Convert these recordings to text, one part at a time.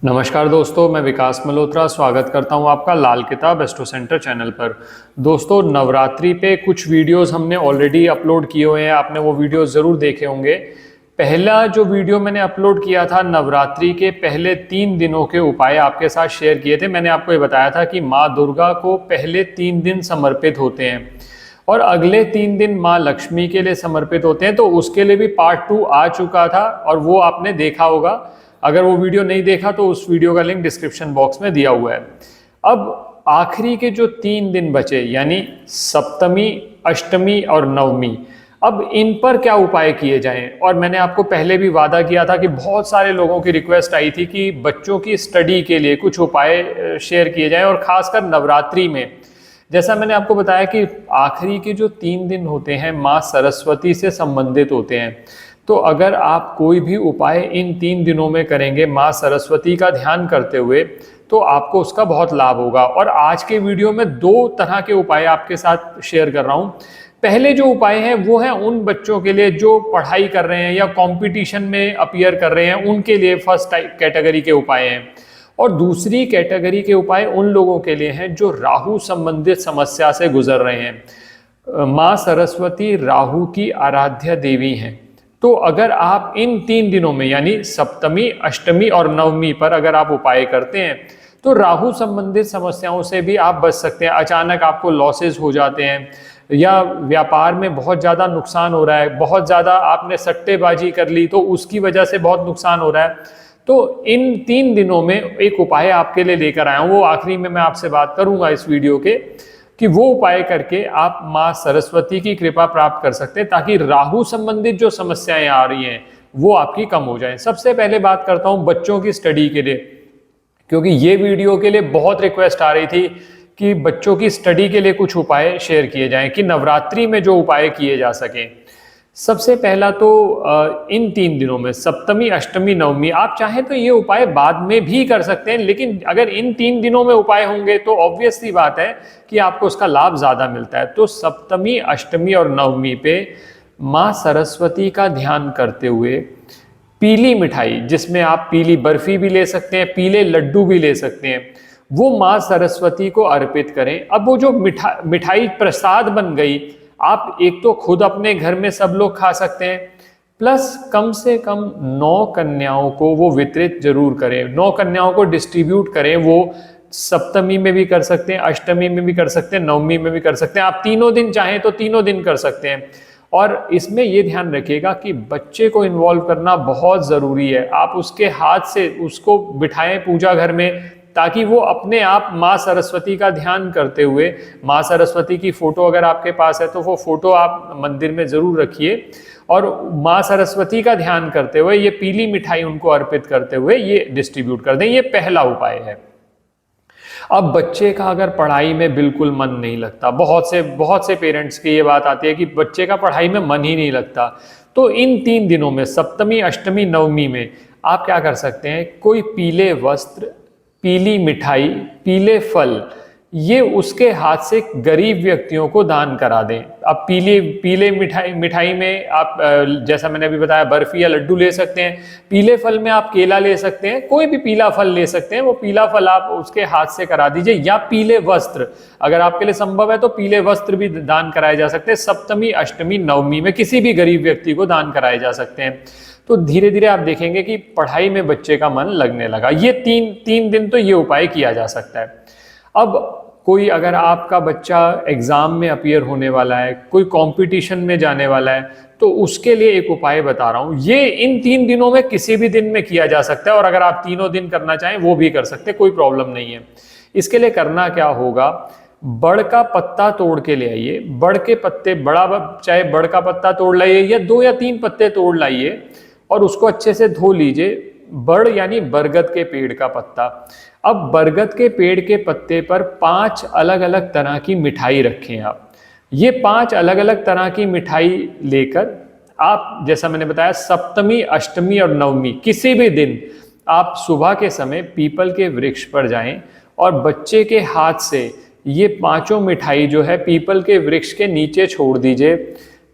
नमस्कार दोस्तों, मैं विकास मल्होत्रा स्वागत करता हूं आपका लाल किताब एस्ट्रो सेंटर चैनल पर। दोस्तों, नवरात्रि पे कुछ वीडियोस हमने ऑलरेडी अपलोड किए हुए हैं, आपने वो वीडियोस ज़रूर देखे होंगे। पहला जो वीडियो मैंने अपलोड किया था नवरात्रि के पहले 3 दिनों के उपाय आपके साथ शेयर किए थे। मैंने आपको ये बताया था कि माँ दुर्गा को पहले 3 दिन समर्पित होते हैं और अगले 3 दिन माँ लक्ष्मी के लिए समर्पित होते हैं। तो उसके लिए भी पार्ट 2 आ चुका था और वो आपने देखा होगा। अगर वो वीडियो नहीं देखा तो उस वीडियो का लिंक डिस्क्रिप्शन बॉक्स में दिया हुआ है। अब आखिरी के जो 3 दिन बचे यानी सप्तमी, अष्टमी और नवमी, अब इन पर क्या उपाय किए जाएं। और मैंने आपको पहले भी वादा किया था कि बहुत सारे लोगों की रिक्वेस्ट आई थी कि बच्चों की स्टडी के लिए कुछ उपाय शेयर किए जाएं और खासकर नवरात्रि में। जैसा मैंने आपको बताया कि आखिरी के जो 3 दिन होते हैं माँ सरस्वती से संबंधित होते हैं। तो अगर आप कोई भी उपाय इन 3 दिनों में करेंगे माँ सरस्वती का ध्यान करते हुए, तो आपको उसका बहुत लाभ होगा। और आज के वीडियो में 2 तरह के उपाय आपके साथ शेयर कर रहा हूँ। पहले जो उपाय हैं वो है उन बच्चों के लिए जो पढ़ाई कर रहे हैं या कंपटीशन में अपीयर कर रहे हैं, उनके लिए फर्स्ट कैटेगरी के उपाय हैं। और दूसरी कैटेगरी के उपाय उन लोगों के लिए हैं जो राहु संबंधित समस्या से गुजर रहे हैं। माँ सरस्वती राहु की आराध्य देवी हैं। तो अगर आप इन 3 दिनों में यानी सप्तमी, अष्टमी और नवमी पर अगर आप उपाय करते हैं तो राहु संबंधित समस्याओं से भी आप बच सकते हैं। अचानक आपको लॉसेस हो जाते हैं या व्यापार में बहुत ज़्यादा नुकसान हो रहा है, बहुत ज़्यादा आपने सट्टेबाजी कर ली तो उसकी वजह से बहुत नुकसान हो रहा है। तो इन 3 दिनों में एक उपाय आपके लिए लेकर आया हूँ, वो आखिरी में मैं आपसे बात करूंगा इस वीडियो के, कि वो उपाय करके आप माँ सरस्वती की कृपा प्राप्त कर सकते हैं ताकि राहु संबंधित जो समस्याएं आ रही हैं वो आपकी कम हो जाएं। सबसे पहले बात करता हूं बच्चों की स्टडी के लिए, क्योंकि ये वीडियो के लिए बहुत रिक्वेस्ट आ रही थी कि बच्चों की स्टडी के लिए कुछ उपाय शेयर किए जाएं कि नवरात्रि में जो उपाय किए जा सकें। सबसे पहला तो इन 3 दिनों में सप्तमी, अष्टमी, नवमी, आप चाहें तो ये उपाय बाद में भी कर सकते हैं, लेकिन अगर इन 3 दिनों में उपाय होंगे तो ऑब्वियस सी बात है कि आपको उसका लाभ ज़्यादा मिलता है। तो सप्तमी, अष्टमी और नवमी पे माँ सरस्वती का ध्यान करते हुए पीली मिठाई, जिसमें आप पीली बर्फी भी ले सकते हैं, पीले लड्डू भी ले सकते हैं, वो माँ सरस्वती को अर्पित करें। अब वो जो मिठाई प्रसाद बन गई, आप एक तो खुद अपने घर में सब लोग खा सकते हैं, प्लस कम से कम 9 कन्याओं को वो वितरित जरूर करें, 9 कन्याओं को डिस्ट्रीब्यूट करें। वो सप्तमी में भी कर सकते हैं, अष्टमी में भी कर सकते हैं, नवमी में भी कर सकते हैं। आप तीनों दिन चाहें तो तीनों दिन कर सकते हैं। और इसमें ये ध्यान रखिएगा कि बच्चे को इन्वॉल्व करना बहुत ज़रूरी है। आप उसके हाथ से उसको बिठाएं पूजा घर में ताकि वो अपने आप माँ सरस्वती का ध्यान करते हुए, माँ सरस्वती की फोटो अगर आपके पास है तो वो फोटो आप मंदिर में ज़रूर रखिए और माँ सरस्वती का ध्यान करते हुए ये पीली मिठाई उनको अर्पित करते हुए ये डिस्ट्रीब्यूट कर दें। ये पहला उपाय है। अब बच्चे का अगर पढ़ाई में बिल्कुल मन नहीं लगता, बहुत से पेरेंट्स की ये बात आती है कि बच्चे का पढ़ाई में मन ही नहीं लगता, तो इन 3 दिनों में सप्तमी, अष्टमी, नवमी में आप क्या कर सकते हैं, कोई पीले वस्त्र, पीली मिठाई, पीले फल, ये उसके हाथ से गरीब व्यक्तियों को दान करा दें। अब पीले मिठाई में आप जैसा मैंने अभी बताया बर्फी या लड्डू ले सकते हैं। पीले फल में आप केला ले सकते हैं, कोई भी पीला फल ले सकते हैं, वो पीला फल आप उसके हाथ से करा दीजिए। या पीले वस्त्र, अगर आपके लिए संभव है तो पीले वस्त्र भी दान कराए जा सकते हैं। सप्तमी, अष्टमी, नवमी में किसी भी गरीब व्यक्ति को दान कराए जा सकते हैं। तो धीरे धीरे आप देखेंगे कि पढ़ाई में बच्चे का मन लगने लगा। ये तीन दिन तो ये उपाय किया जा सकता है। अब कोई अगर आपका बच्चा एग्जाम में अपीयर होने वाला है, कोई कंपटीशन में जाने वाला है, तो उसके लिए एक उपाय बता रहा हूं। ये इन 3 दिनों में किसी भी दिन में किया जा सकता है और अगर आप तीनों दिन करना चाहें वो भी कर सकते हैं, कोई प्रॉब्लम नहीं है। इसके लिए करना क्या होगा, बड़ का पत्ता तोड़ के ले आइए। बड़ के पत्ते, चाहे बड़ का पत्ता तोड़ लाइए या 2 या 3 पत्ते तोड़ लाइए और उसको अच्छे से धो लीजिए। बड़ यानी बरगद के पेड़ का पत्ता। अब बरगद के पेड़ के पत्ते पर 5 अलग अलग तरह की मिठाई रखें आप। ये 5 अलग अलग तरह की मिठाई लेकर आप, जैसा मैंने बताया, सप्तमी, अष्टमी और नवमी किसी भी दिन आप सुबह के समय पीपल के वृक्ष पर जाएं और बच्चे के हाथ से ये 5 मिठाई जो है पीपल के वृक्ष के नीचे छोड़ दीजिए।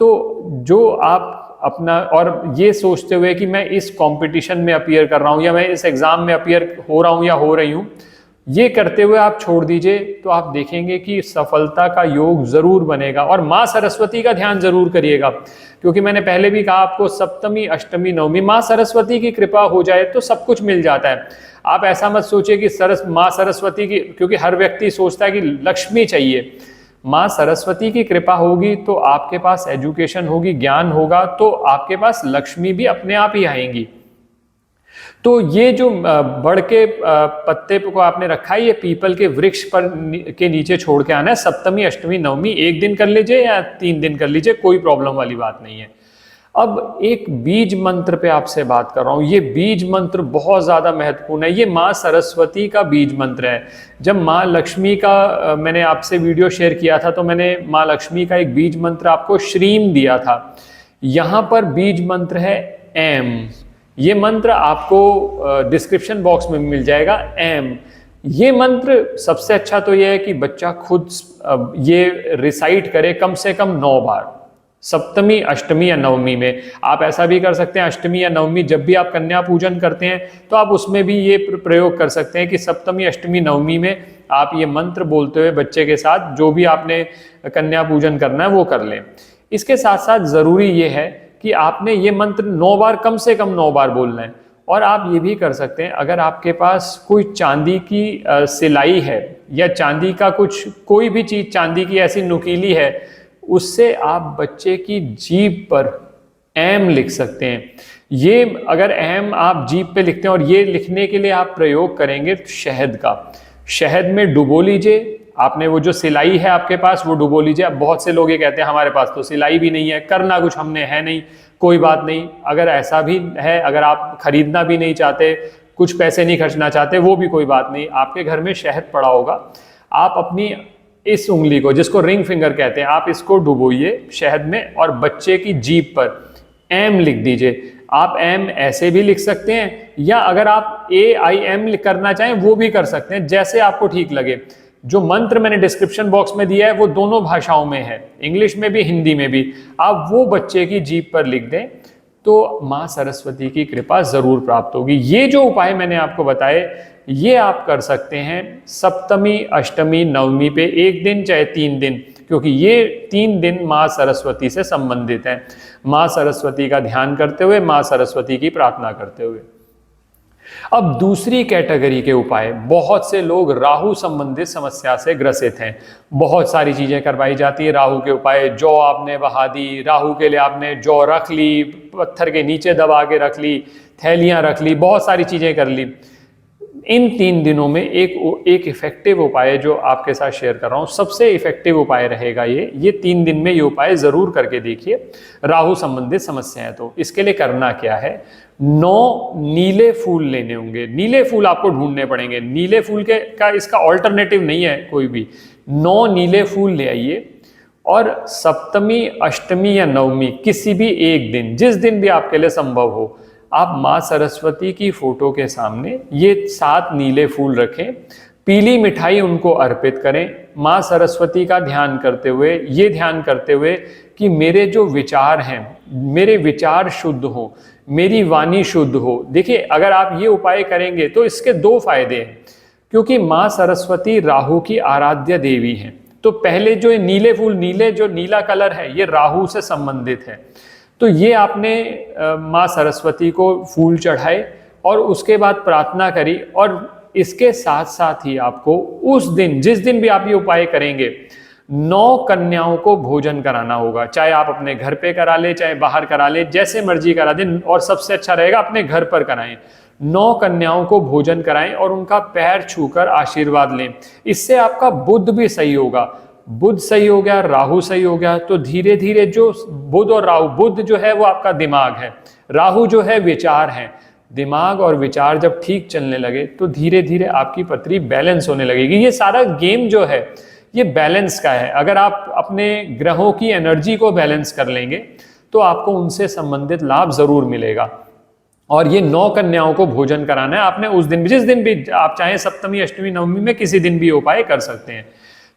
तो जो आप अपना, और ये सोचते हुए कि मैं इस कंपटीशन में अपीयर कर रहा हूँ या मैं इस एग्जाम में अपीयर हो रहा हूँ या हो रही हूँ, ये करते हुए आप छोड़ दीजिए तो आप देखेंगे कि सफलता का योग जरूर बनेगा। और माँ सरस्वती का ध्यान जरूर करिएगा, क्योंकि मैंने पहले भी कहा आपको, सप्तमी अष्टमी नवमी माँ सरस्वती की कृपा हो जाए तो सब कुछ मिल जाता है। आप ऐसा मत सोचिए कि माँ सरस्वती की, क्योंकि हर व्यक्ति सोचता है कि लक्ष्मी चाहिए, माँ सरस्वती की कृपा होगी तो आपके पास एजुकेशन होगी, ज्ञान होगा, तो आपके पास लक्ष्मी भी अपने आप ही आएंगी। तो ये जो बड़ के पत्ते को आपने रखा है, ये पीपल के वृक्ष पर के नीचे छोड़ के आना है। सप्तमी अष्टमी नवमी एक दिन कर लीजिए या 3 दिन कर लीजिए, कोई प्रॉब्लम वाली बात नहीं है। अब एक बीज मंत्र पे आपसे बात कर रहा हूं। ये बीज मंत्र बहुत ज्यादा महत्वपूर्ण है। ये माँ सरस्वती का बीज मंत्र है। जब माँ लक्ष्मी का मैंने आपसे वीडियो शेयर किया था तो मैंने माँ लक्ष्मी का एक बीज मंत्र आपको श्रीम दिया था। यहां पर बीज मंत्र है एम। ये मंत्र आपको डिस्क्रिप्शन बॉक्स में मिल जाएगा, एम। ये मंत्र सबसे अच्छा तो यह है कि बच्चा खुद ये रिसाइट करे कम से कम 9 बार, सप्तमी अष्टमी या नवमी में। आप ऐसा भी कर सकते हैं, अष्टमी या नवमी जब भी आप कन्या पूजन करते हैं तो आप उसमें भी ये प्रयोग कर सकते हैं कि सप्तमी अष्टमी नवमी में आप ये मंत्र बोलते हुए बच्चे के साथ जो भी आपने कन्या पूजन करना है वो कर लें। इसके साथ साथ जरूरी ये है कि आपने ये मंत्र 9 बार, कम से कम 9 बार बोलना है। और आप ये भी कर सकते हैं, अगर आपके पास कोई चांदी की सिलाई है या चांदी का कोई भी चीज चांदी की ऐसी नुकीली है, उससे आप बच्चे की जीभ पर एम लिख सकते हैं। ये अगर एम आप जीभ पे लिखते हैं और ये लिखने के लिए आप प्रयोग करेंगे तो शहद में डुबो लीजिए। आपने वो जो सिलाई है आपके पास वो डुबो लीजिए। अब बहुत से लोग ये कहते हैं हमारे पास तो सिलाई भी नहीं है, करना कुछ हमने है नहीं। कोई बात नहीं, अगर ऐसा भी है, अगर आप खरीदना भी नहीं चाहते, कुछ पैसे नहीं खर्चना चाहते, वो भी कोई बात नहीं। आपके घर में शहद पड़ा होगा, आप अपनी इस उंगली को, जिसको रिंग फिंगर कहते हैं, आप इसको डुबोइए शहद में और बच्चे की जीभ पर एम लिख दीजिए। आप एम ऐसे भी लिख सकते हैं या अगर आप AIM करना चाहें वो भी कर सकते हैं, जैसे आपको ठीक लगे। जो मंत्र मैंने डिस्क्रिप्शन बॉक्स में दिया है वो दोनों भाषाओं में है, इंग्लिश में भी हिंदी में भी। आप वो बच्चे की जीभ पर लिख दें तो माँ सरस्वती की कृपा जरूर प्राप्त होगी। ये जो उपाय मैंने आपको बताए ये आप कर सकते हैं सप्तमी अष्टमी नवमी पे, एक दिन चाहे 3 दिन, क्योंकि ये 3 दिन माँ सरस्वती से संबंधित हैं। माँ सरस्वती का ध्यान करते हुए, माँ सरस्वती की प्रार्थना करते हुए। अब दूसरी कैटेगरी के उपाय, बहुत से लोग राहु संबंधित समस्या से ग्रसित हैं। बहुत सारी चीजें करवाई जाती है राहु के उपाय। जौ आपने बहा दी, राहु के लिए आपने जौ रख ली, पत्थर के नीचे दबा के रख ली, थैलियां रख ली, बहुत सारी चीजें कर ली। इन 3 दिनों में एक इफेक्टिव उपाय जो आपके साथ शेयर कर रहा हूं, सबसे इफेक्टिव उपाय रहेगा ये 3 दिन में ये उपाय जरूर करके देखिए। राहु संबंधित समस्या है तो इसके लिए करना क्या है, 9 नीले फूल लेने होंगे। नीले फूल आपको ढूंढने पड़ेंगे। नीले फूल का इसका ऑल्टरनेटिव नहीं है कोई भी। 9 नीले फूल ले आइए और सप्तमी अष्टमी या नवमी किसी भी एक दिन, जिस दिन भी आपके लिए संभव हो, आप माँ सरस्वती की फोटो के सामने ये 7 नीले फूल रखें, पीली मिठाई उनको अर्पित करें, माँ सरस्वती का ध्यान करते हुए, ये ध्यान करते हुए कि मेरे जो विचार हैं, मेरे विचार शुद्ध हो, मेरी वाणी शुद्ध हो। देखिए, अगर आप ये उपाय करेंगे तो इसके 2 फायदे हैं, क्योंकि माँ सरस्वती राहु की आराध्य देवी हैं। तो पहले जो नीले फूल, जो नीला कलर है, ये राहु से संबंधित है। तो ये आपने माँ सरस्वती को फूल चढ़ाए और उसके बाद प्रार्थना करी। और इसके साथ साथ ही आपको उस दिन, जिस दिन भी आप ये उपाय करेंगे, 9 कन्याओं को भोजन कराना होगा। चाहे आप अपने घर पे करा ले, चाहे बाहर करा ले, जैसे मर्जी करा दें, और सबसे अच्छा रहेगा अपने घर पर कराएं। 9 कन्याओं को भोजन कराएं और उनका पैर छूकर आशीर्वाद लें। इससे आपका बुध भी सही होगा। बुध सही हो गया, राहु सही हो गया, तो धीरे धीरे जो बुध और राहु, बुध जो है वो आपका दिमाग है, राहु जो है विचार है। दिमाग और विचार जब ठीक चलने लगे तो धीरे धीरे आपकी पत्री बैलेंस होने लगेगी। ये सारा गेम जो है ये बैलेंस का है। अगर आप अपने ग्रहों की एनर्जी को बैलेंस कर लेंगे तो आपको उनसे संबंधित लाभ जरूर मिलेगा। और ये 9 कन्याओं को भोजन कराना है आपने उस दिन भी, जिस दिन भी आप चाहें, सप्तमी अष्टमी नवमी में किसी दिन भी उपाय कर सकते हैं।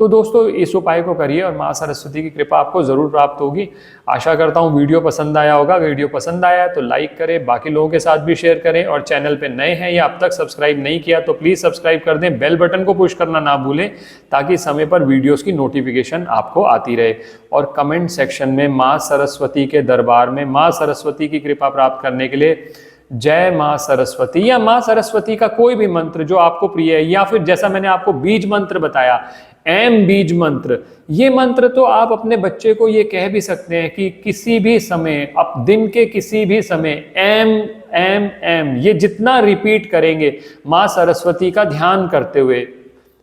तो दोस्तों इस उपाय को करिए और माँ सरस्वती की कृपा आपको जरूर प्राप्त होगी। आशा करता हूँ वीडियो पसंद आया होगा। वीडियो पसंद आया तो लाइक करें, बाकी लोगों के साथ भी शेयर करें, और चैनल पे नए हैं या अब तक सब्सक्राइब नहीं किया तो प्लीज सब्सक्राइब कर दें, बेल बटन को पुश करना ना भूलें ताकि समय पर वीडियोस की नोटिफिकेशन आपको आती रहे। और कमेंट सेक्शन में माँ सरस्वती के दरबार में माँ सरस्वती की कृपा प्राप्त करने के लिए जय माँ सरस्वती या माँ सरस्वती का कोई भी मंत्र जो आपको प्रिय है, या फिर जैसा मैंने आपको बीज मंत्र बताया, एम बीज मंत्र, ये मंत्र तो आप अपने बच्चे को ये कह भी सकते हैं कि किसी भी समय, अब दिन के किसी भी समय एम एम एम ये जितना रिपीट करेंगे माँ सरस्वती का ध्यान करते हुए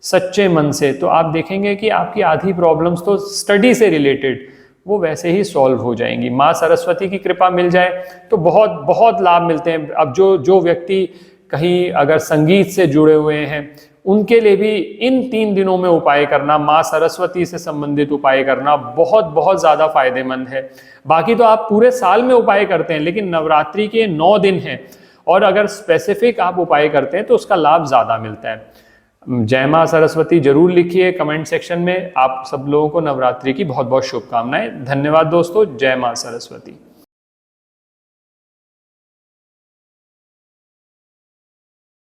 सच्चे मन से, तो आप देखेंगे कि आपकी आधी प्रॉब्लम्स तो स्टडी से रिलेटेड वो वैसे ही सॉल्व हो जाएंगी। माँ सरस्वती की कृपा मिल जाए तो बहुत बहुत लाभ मिलते हैं। अब जो व्यक्ति कहीं अगर संगीत से जुड़े हुए हैं उनके लिए भी इन 3 दिनों में उपाय करना, माँ सरस्वती से संबंधित उपाय करना बहुत बहुत ज़्यादा फायदेमंद है। बाकी तो आप पूरे साल में उपाय करते हैं, लेकिन नवरात्रि के 9 दिन हैं और अगर स्पेसिफिक आप उपाय करते हैं तो उसका लाभ ज़्यादा मिलता है। जय माँ सरस्वती जरूर लिखिए कमेंट सेक्शन में। आप सब लोगों को नवरात्रि की बहुत बहुत शुभकामनाएं। धन्यवाद दोस्तों। जय माँ सरस्वती।